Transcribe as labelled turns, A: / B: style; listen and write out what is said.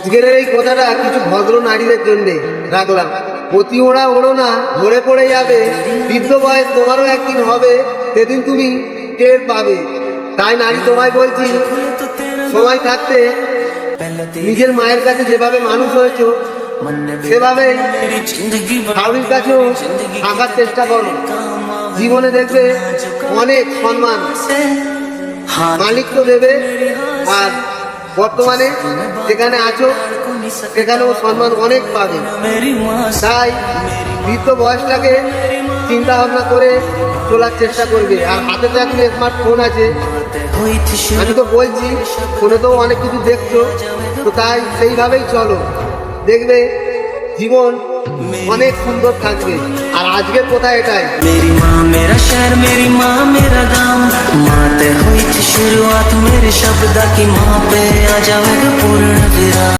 A: আজকের এই কথাটা কিছু ভদ্র নারীদের জন্য রাখলাম। অতি ওড়া ওড়ো না, ধরে পড়ে যাবে। বৃদ্ধ বয়স তোমারও একদিন হবে, সেদিন তুমি টের পাবে। তাই নারী তোমায় বলছি, সময় থাকতে নিজের মায়ের কাছে যেভাবে মানুষ হয়েছো সেভাবে হাউরির কাছেও থাকার চেষ্টা করো। জীবনে দেখবে অনেক সম্মান মালিক তো দেবে, আর বর্তমানে যেখানে আছো সেখানেও সম্মান অনেক পাবে। তাই বৃদ্ধ বয়সটাকে চিন্তা ভাবনা করে চলার চেষ্টা করবে। আর হাতে তো এখন স্মার্টফোন আছে, আমি তো বলছি ফোনে তো অনেক কিছু দেখছো, তো তাই সেইভাবেই চলো, দেখবে জীবন অনেক সুন্দর থাকবে। আর আজকের কথা এটাই।
B: मेरी माँ मेरा शहर, मेरी माँ मेरा गाँव, माँ ते हुई थी शुरुआत मेरे शब्द की, माँ पे आ जाएगा पूर्ण